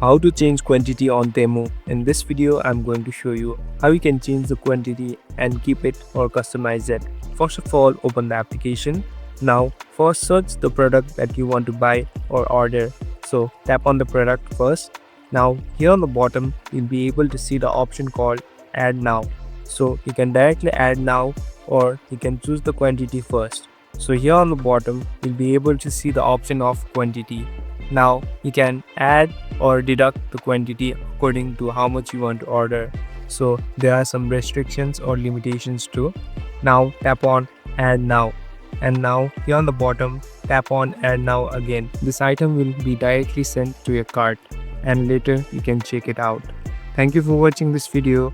How to change quantity on Temu. In this video, I'm going to show you how you can change the quantity and keep it or customize it. First of all, open the application. Now, first search the product that you want to buy or order. So tap on the product first. Now, here on the bottom, you'll be able to see the option called Add Now. So you can directly add now, or you can choose the quantity first. So here on the bottom, you'll be able to see the option of quantity. Now you can add or deduct the quantity according to how much you want to order. So there are some restrictions or limitations too. Now tap on Add Now, and now here on the bottom tap on Add Now again. This item will be directly sent to your cart and later you can check it out. Thank you for watching this video.